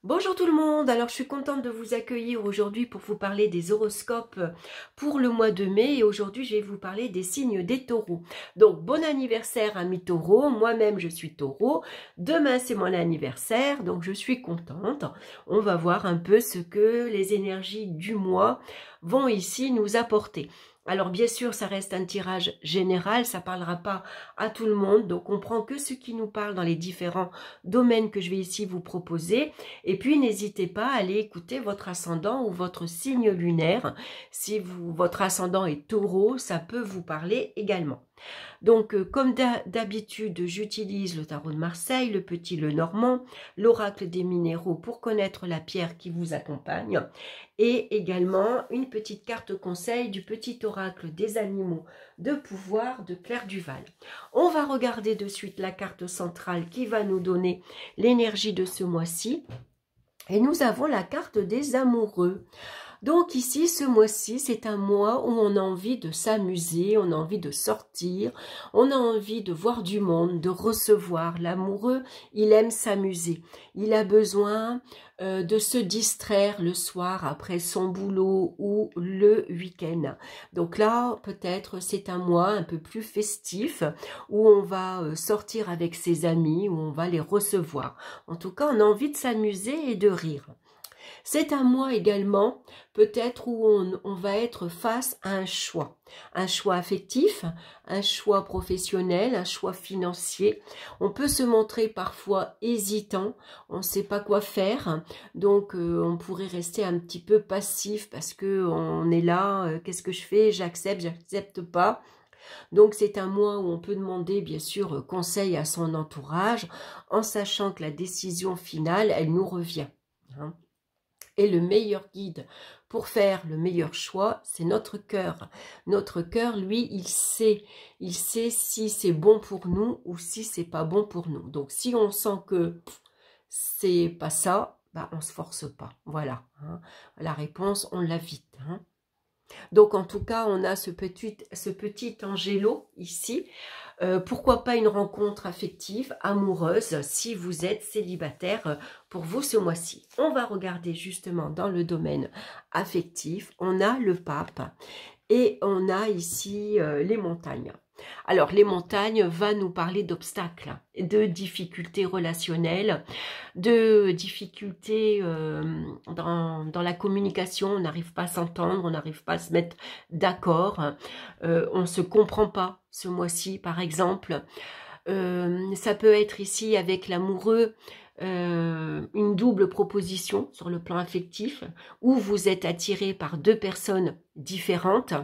Bonjour tout le monde, alors je suis contente de vous accueillir aujourd'hui pour vous parler des horoscopes pour le mois de mai et aujourd'hui je vais vous parler des signes des taureaux. Donc bon anniversaire amis taureaux, moi-même je suis taureau, demain c'est mon anniversaire donc je suis contente. On va voir un peu ce que les énergies du mois vont ici nous apporter. Alors bien sûr, ça reste un tirage général, ça ne parlera pas à tout le monde, donc on prend que ce qui nous parle dans les différents domaines que je vais ici vous proposer. Et puis, n'hésitez pas à aller écouter votre ascendant ou votre signe lunaire. Si votre ascendant est taureau, ça peut vous parler également. Donc, comme d'habitude, j'utilise le tarot de Marseille, le petit Lenormand, l'oracle des minéraux pour connaître la pierre qui vous accompagne et également une petite carte conseil du petit oracle des animaux de pouvoir de Claire Duval. On va regarder de suite la carte centrale qui va nous donner l'énergie de ce mois-ci. Et nous avons la carte des amoureux. Donc ici, ce mois-ci, c'est un mois où on a envie de s'amuser, on a envie de sortir, on a envie de voir du monde, de recevoir. L'amoureux, il aime s'amuser. Il a besoin de se distraire le soir après son boulot ou le week-end. Donc là, peut-être c'est un mois un peu plus festif où on va sortir avec ses amis, où on va les recevoir. En tout cas, on a envie de s'amuser et de rire. C'est un mois également, peut-être où on va être face à un choix affectif, un choix professionnel, un choix financier. On peut se montrer parfois hésitant, on ne sait pas quoi faire, donc on pourrait rester un petit peu passif parce que on est là, qu'est-ce que je fais, j'accepte pas. Donc c'est un mois où on peut demander bien sûr conseil à son entourage en sachant que la décision finale, elle nous revient. Et le meilleur guide pour faire le meilleur choix, c'est notre cœur. Notre cœur, lui, il sait si c'est bon pour nous ou si c'est pas bon pour nous. Donc, si on sent que c'est pas ça, bah, on se force pas. Voilà. La réponse, on l'a vite. Donc, en tout cas, on a ce petit Angelo ici. Pourquoi pas une rencontre affective, amoureuse, si vous êtes célibataire pour vous ce mois-ci. On va regarder justement dans le domaine affectif. On a le pape et on a ici les montagnes. Alors, les montagnes va nous parler d'obstacles, de difficultés relationnelles, de difficultés dans la communication. On n'arrive pas à s'entendre, on n'arrive pas à se mettre d'accord. On ne se comprend pas ce mois-ci, par exemple. Ça peut être ici avec l'amoureux, une double proposition sur le plan affectif, où vous êtes attiré par deux personnes différentes.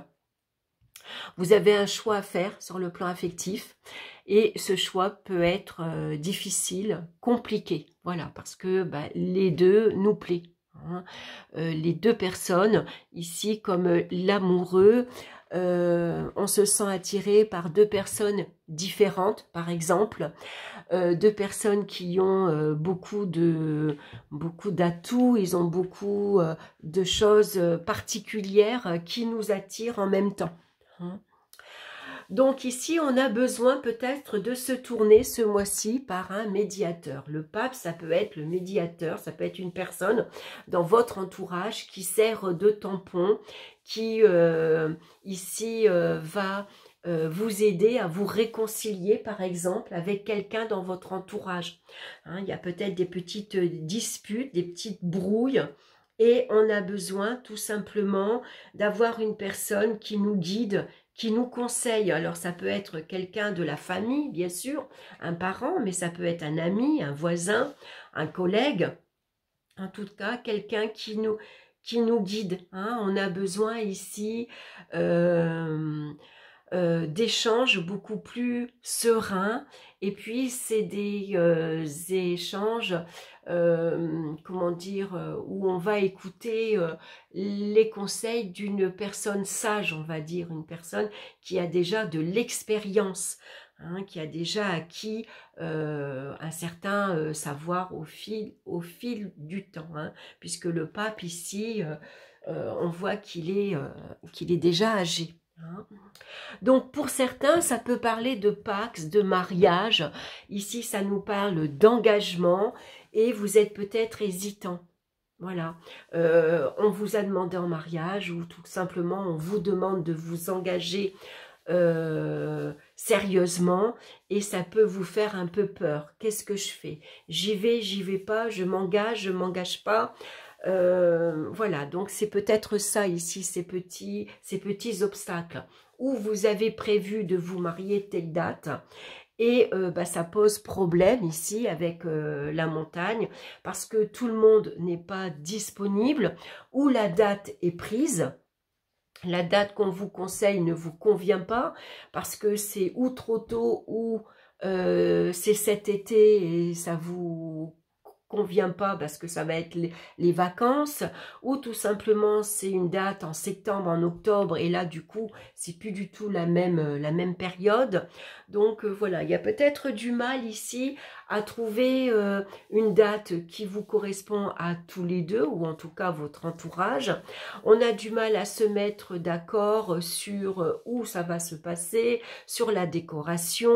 Vous avez un choix à faire sur le plan affectif et ce choix peut être difficile, compliqué. Voilà, parce que les deux nous plaisent. Les deux personnes, ici comme l'amoureux, on se sent attiré par deux personnes différentes, par exemple. Deux personnes qui ont beaucoup d'atouts, ils ont beaucoup de choses particulières qui nous attirent en même temps. Donc ici, on a besoin peut-être de se tourner ce mois-ci par un médiateur. Le pape, ça peut être le médiateur, ça peut être une personne dans votre entourage qui sert de tampon, qui ici va vous aider à vous réconcilier par exemple avec quelqu'un dans votre entourage. Il y a peut-être des petites disputes, des petites brouilles. Et on a besoin tout simplement d'avoir une personne qui nous guide, qui nous conseille. Alors ça peut être quelqu'un de la famille, bien sûr, un parent, mais ça peut être un ami, un voisin, un collègue. En tout cas, quelqu'un qui nous guide. On a besoin ici d'échanges beaucoup plus sereins. Et puis, c'est des échanges, comment dire, où on va écouter les conseils d'une personne sage, on va dire, une personne qui a déjà de l'expérience, qui a déjà acquis un certain savoir au fil du temps, puisque le pape ici, on voit qu'il est déjà âgé. Donc pour certains, ça peut parler de pax, de mariage. Ici, ça nous parle d'engagement et vous êtes peut-être hésitant. Voilà, on vous a demandé en mariage ou tout simplement on vous demande de vous engager sérieusement et ça peut vous faire un peu peur. Qu'est-ce que je fais? J'y vais pas, je m'engage pas. Voilà, donc c'est peut-être ça ici, ces petits obstacles. Où vous avez prévu de vous marier telle date et ça pose problème ici avec la montagne parce que tout le monde n'est pas disponible ou la date est prise. La date qu'on vous conseille ne vous convient pas parce que c'est ou trop tôt ou c'est cet été et ça vous convient pas parce que ça va être les vacances, ou tout simplement c'est une date en septembre, en octobre, et là du coup c'est plus du tout la même période. Donc voilà, il y a peut-être du mal ici à trouver une date qui vous correspond à tous les deux, ou en tout cas votre entourage. On a du mal à se mettre d'accord sur où ça va se passer, sur la décoration,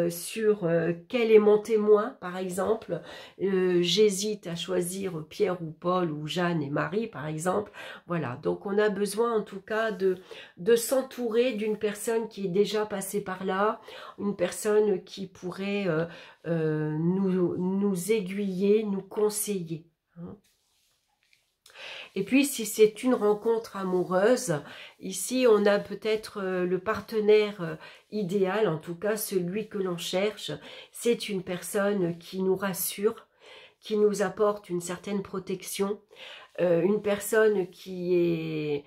sur quel est mon témoin, par exemple. J'hésite à choisir Pierre ou Paul ou Jeanne et Marie, par exemple. Voilà, donc on a besoin en tout cas de s'entourer d'une personne qui est déjà passée par là, une personne qui pourrait nous aiguiller, nous conseiller. Hein. Et puis, si c'est une rencontre amoureuse, ici, on a peut-être le partenaire idéal, en tout cas celui que l'on cherche. C'est une personne qui nous rassure, qui nous apporte une certaine protection, une personne qui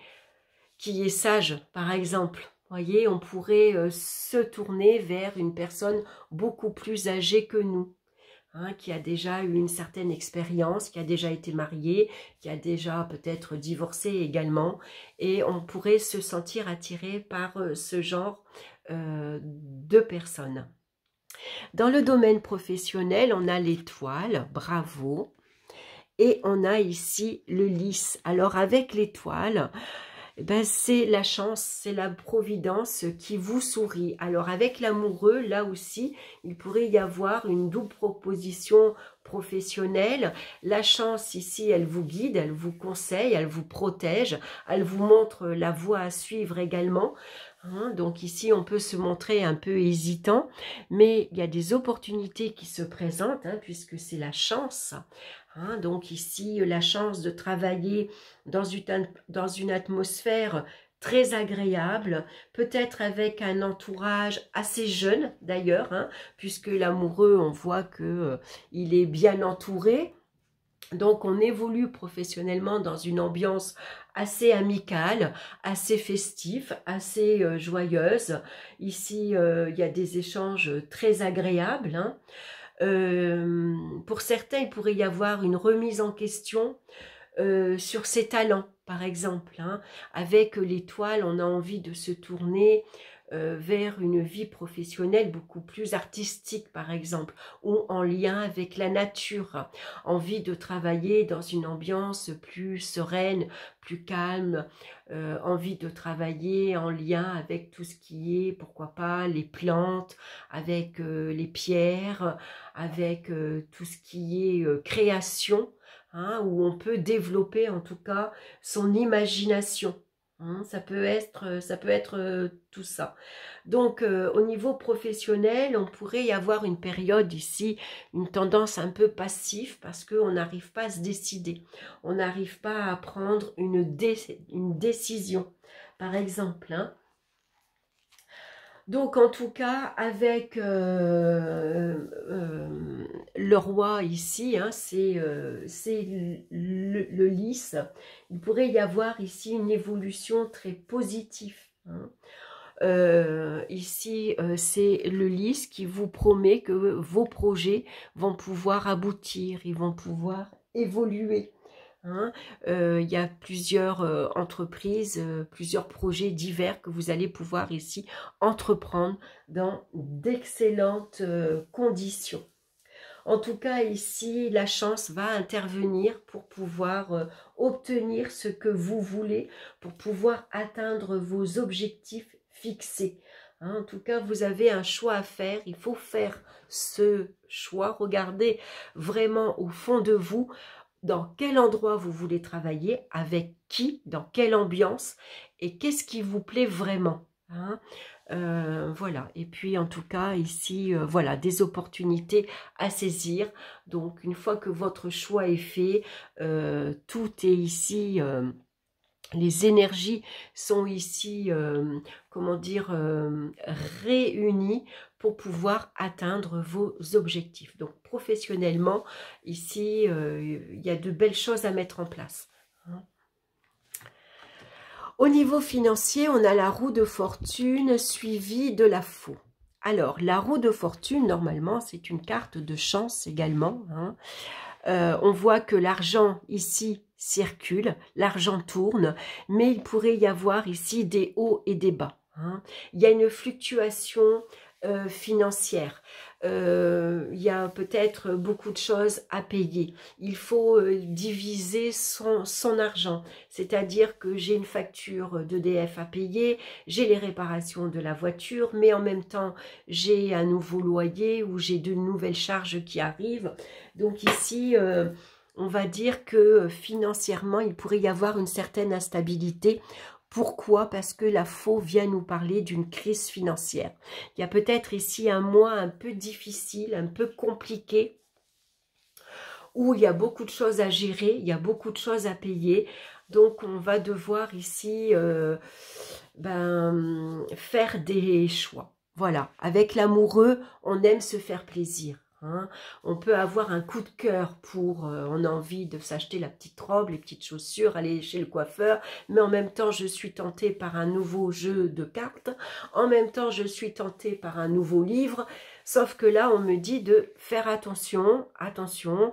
est sage, par exemple. Voyez, on pourrait se tourner vers une personne beaucoup plus âgée que nous. Hein, qui a déjà eu une certaine expérience, qui a déjà été marié, qui a déjà peut-être divorcé également, et on pourrait se sentir attiré par ce genre de personnes. Dans le domaine professionnel, on a l'étoile, bravo, et on a ici le lys. Alors avec l'étoile, ben, c'est la chance, c'est la providence qui vous sourit. Alors avec l'amoureux, là aussi, il pourrait y avoir une double proposition professionnelle. La chance ici, elle vous guide, elle vous conseille, elle vous protège, elle vous montre la voie à suivre également. Hein, donc ici, on peut se montrer un peu hésitant, mais il y a des opportunités qui se présentent, hein, puisque c'est la chance. Hein, donc ici, la chance de travailler dans une atmosphère très agréable, peut-être avec un entourage assez jeune d'ailleurs, hein, puisque l'amoureux, on voit que il est bien entouré. Donc on évolue professionnellement dans une ambiance assez amicale, assez festive, assez joyeuse. Ici, il y a des échanges très agréables, hein. Pour certains, il pourrait y avoir une remise en question sur ses talents, par exemple. Hein. Avec l'étoile, on a envie de se tourner vers une vie professionnelle beaucoup plus artistique, par exemple, ou en lien avec la nature. Envie de travailler dans une ambiance plus sereine, plus calme, envie de travailler en lien avec tout ce qui est, pourquoi pas, les plantes, avec les pierres, avec tout ce qui est création, hein, où on peut développer en tout cas son imagination. Hein, ça peut être tout ça. Donc, au niveau professionnel, on pourrait y avoir une période ici, une tendance un peu passive, parce qu'on n'arrive pas à se décider. On n'arrive pas à prendre une décision, par exemple. Hein. Donc, en tout cas, avec le roi ici, hein, c'est le lys, il pourrait y avoir ici une évolution très positive. Hein. Ici, c'est le lys qui vous promet que vos projets vont pouvoir aboutir, ils vont pouvoir évoluer. Hein. Il y a plusieurs entreprises, plusieurs projets divers que vous allez pouvoir ici entreprendre dans d'excellentes conditions. En tout cas, ici, la chance va intervenir pour pouvoir obtenir ce que vous voulez, pour pouvoir atteindre vos objectifs fixés. Hein, en tout cas, vous avez un choix à faire. Il faut faire ce choix. Regardez vraiment au fond de vous, dans quel endroit vous voulez travailler, avec qui, dans quelle ambiance, et qu'est-ce qui vous plaît vraiment, hein. Voilà, et puis en tout cas ici, voilà, des opportunités à saisir. Donc une fois que votre choix est fait, tout est ici, les énergies sont ici, comment dire, réunies pour pouvoir atteindre vos objectifs. Donc professionnellement, ici, il y a de belles choses à mettre en place, hein. Au niveau financier, on a la roue de fortune suivie de la faux. Alors, la roue de fortune, normalement, c'est une carte de chance également, hein. On voit que l'argent ici circule, l'argent tourne, mais il pourrait y avoir ici des hauts et des bas, hein. Il y a une fluctuation financière. Il y a peut-être beaucoup de choses à payer. Il faut diviser son argent. C'est-à-dire que j'ai une facture d'EDF à payer, j'ai les réparations de la voiture, mais en même temps, j'ai un nouveau loyer ou j'ai de nouvelles charges qui arrivent. Donc ici, on va dire que financièrement, il pourrait y avoir une certaine instabilité. Pourquoi? Parce que la faux vient nous parler d'une crise financière. Il y a peut-être ici un mois un peu difficile, un peu compliqué, où il y a beaucoup de choses à gérer, il y a beaucoup de choses à payer. Donc on va devoir ici faire des choix. Voilà, avec l'amoureux, on aime se faire plaisir, hein. On peut avoir un coup de cœur pour, on a envie de s'acheter la petite robe, les petites chaussures, aller chez le coiffeur, mais en même temps je suis tentée par un nouveau jeu de cartes, en même temps je suis tentée par un nouveau livre, sauf que là on me dit de faire attention, attention,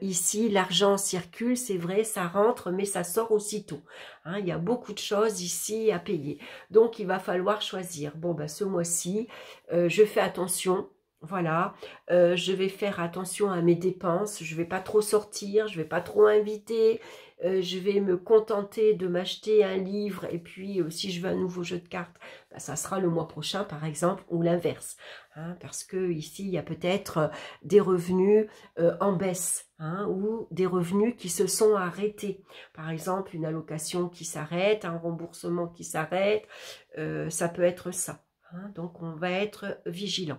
ici l'argent circule, c'est vrai, ça rentre mais ça sort aussitôt, hein. Il y a beaucoup de choses ici à payer, donc il va falloir choisir. Bon ben ce mois-ci, je fais attention. Voilà, je vais faire attention à mes dépenses, je ne vais pas trop sortir, je ne vais pas trop inviter, je vais me contenter de m'acheter un livre et puis si je veux un nouveau jeu de cartes, bah, ça sera le mois prochain par exemple ou l'inverse, hein, parce que ici il y a peut-être des revenus en baisse, hein, ou des revenus qui se sont arrêtés, par exemple une allocation qui s'arrête, un remboursement qui s'arrête, ça peut être ça, hein, donc on va être vigilant.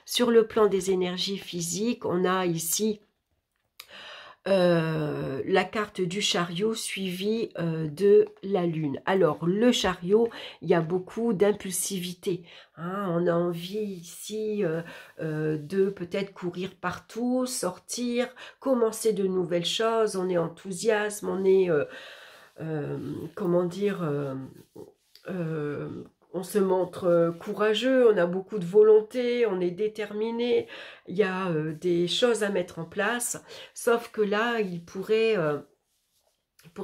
Sur le plan des énergies physiques, on a ici la carte du chariot suivie de la lune. Alors, le chariot, il y a beaucoup d'impulsivité, hein. On a envie ici de peut-être courir partout, sortir, commencer de nouvelles choses. On est enthousiasme, on est, comment dire... on se montre courageux, on a beaucoup de volonté, on est déterminé, il y a des choses à mettre en place, sauf que là, il pourrait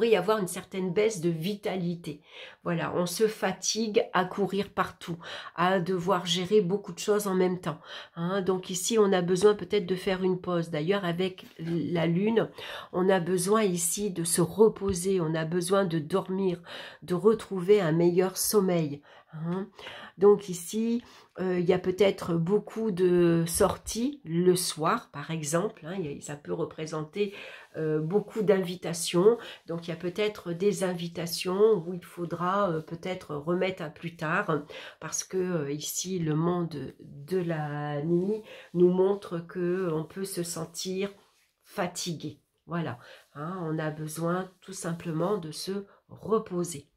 y avoir une certaine baisse de vitalité. Voilà, on se fatigue à courir partout, à devoir gérer beaucoup de choses en même temps, hein. Donc ici, on a besoin peut-être de faire une pause. D'ailleurs, avec la lune, on a besoin ici de se reposer, on a besoin de dormir, de retrouver un meilleur sommeil, hein. Donc ici, il y a peut-être beaucoup de sorties le soir, par exemple, hein. Ça peut représenter beaucoup d'invitations. Donc il y a peut-être des invitations où il faudra peut-être remettre à plus tard, parce que ici le monde de la nuit nous montre que on peut se sentir fatigué. Voilà, hein, on a besoin tout simplement de se reposer.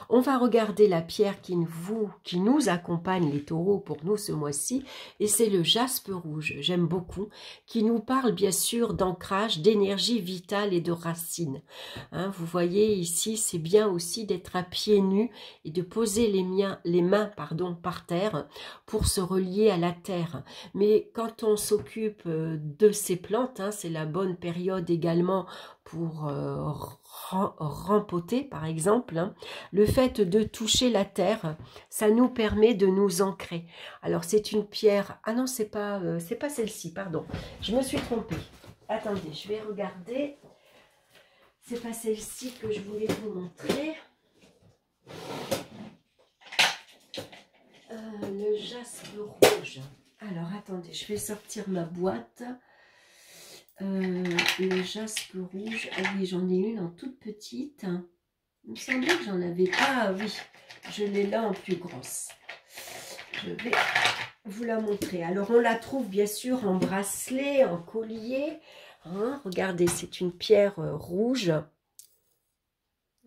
On va regarder la pierre qui nous accompagne, les taureaux, pour nous ce mois-ci, et c'est le jaspe rouge, j'aime beaucoup, qui nous parle bien sûr d'ancrage, d'énergie vitale et de racines, hein. Vous voyez ici, c'est bien aussi d'être à pieds nus et de poser les mains par terre pour se relier à la terre. Mais quand on s'occupe de ces plantes, hein, c'est la bonne période également pour rempoter par exemple, hein. Le fait de toucher la terre, ça nous permet de nous ancrer. Alors c'est une pierre, ah non c'est pas celle-ci, pardon, je me suis trompée, attendez, je vais regarder, c'est pas celle-ci que je voulais vous montrer. Le jaspe rouge, Alors, attendez, je vais sortir ma boîte. Le jaspe rouge. Ah oui, j'en ai une en toute petite. Il me semblait que j'en avais pas. Ah oui, je l'ai là en plus grosse. Je vais vous la montrer. Alors, on la trouve bien sûr en bracelet, en collier. Hein, regardez, c'est une pierre rouge.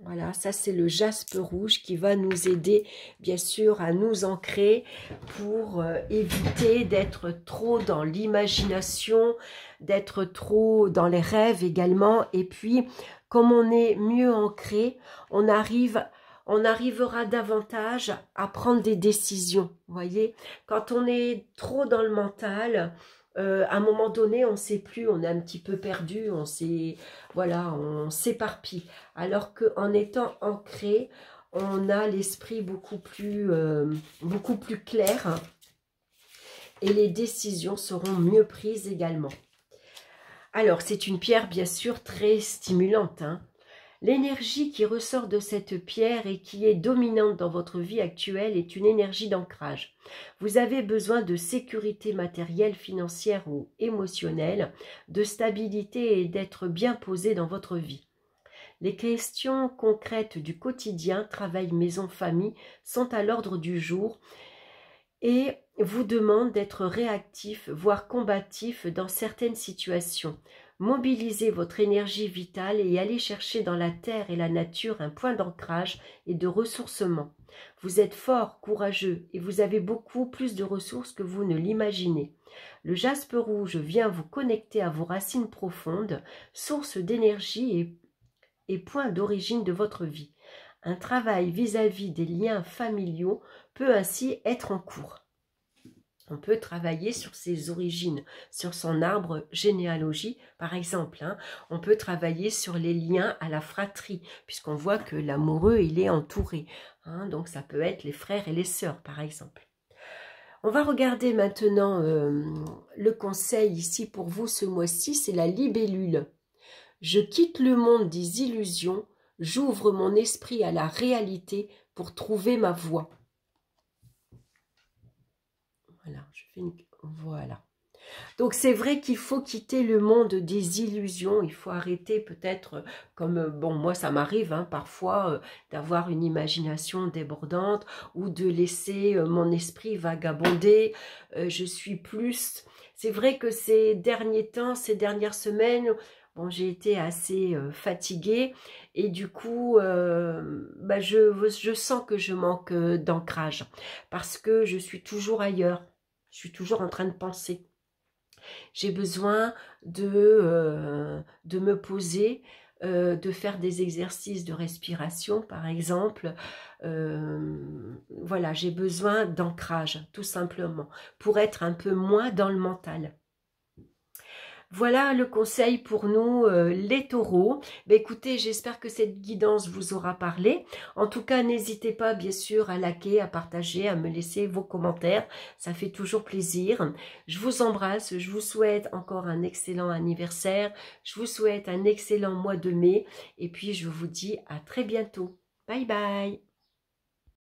Voilà, ça c'est le jaspe rouge qui va nous aider bien sûr à nous ancrer pour éviter d'être trop dans l'imagination, d'être trop dans les rêves également. Et puis, comme on est mieux ancré, on arrivera davantage à prendre des décisions. Vous voyez, quand on est trop dans le mental, à un moment donné, on ne sait plus, on est un petit peu perdu, voilà, on s'éparpille. Alors qu'en étant ancré, on a l'esprit beaucoup plus clair et les décisions seront mieux prises également. Alors, c'est une pierre bien sûr très stimulante, hein. L'énergie qui ressort de cette pierre et qui est dominante dans votre vie actuelle est une énergie d'ancrage. Vous avez besoin de sécurité matérielle, financière ou émotionnelle, de stabilité et d'être bien posé dans votre vie. Les questions concrètes du quotidien, travail, maison, famille, sont à l'ordre du jour et vous demandent d'être réactif, voire combatif dans certaines situations. Mobilisez votre énergie vitale et allez chercher dans la terre et la nature un point d'ancrage et de ressourcement. Vous êtes fort, courageux et vous avez beaucoup plus de ressources que vous ne l'imaginez. Le jaspe rouge vient vous connecter à vos racines profondes, source d'énergie et point d'origine de votre vie. Un travail vis-à-vis des liens familiaux peut ainsi être en cours. On peut travailler sur ses origines, sur son arbre généalogie, par exemple. Hein. On peut travailler sur les liens à la fratrie, puisqu'on voit que l'amoureux, il est entouré. Hein. Donc, ça peut être les frères et les sœurs, par exemple. On va regarder maintenant le conseil ici pour vous ce mois-ci, c'est la libellule. Je quitte le monde des illusions, j'ouvre mon esprit à la réalité pour trouver ma voie. Voilà, je fais une... Voilà. Donc, c'est vrai qu'il faut quitter le monde des illusions. Il faut arrêter peut-être, comme, bon, moi, ça m'arrive hein, parfois d'avoir une imagination débordante ou de laisser mon esprit vagabonder. Je suis plus... C'est vrai que ces derniers temps, ces dernières semaines... Bon, j'ai été assez fatiguée et du coup, je sens que je manque d'ancrage parce que je suis toujours ailleurs. Je suis toujours en train de penser. J'ai besoin de me poser, de faire des exercices de respiration, par exemple. Voilà, j'ai besoin d'ancrage, tout simplement, pour être un peu moins dans le mental. Voilà le conseil pour nous, les taureaux. Écoutez, j'espère que cette guidance vous aura parlé. En tout cas, n'hésitez pas, bien sûr, à liker, à partager, à me laisser vos commentaires. Ça fait toujours plaisir. Je vous embrasse. Je vous souhaite encore un excellent anniversaire. Je vous souhaite un excellent mois de mai. Et puis, je vous dis à très bientôt. Bye bye.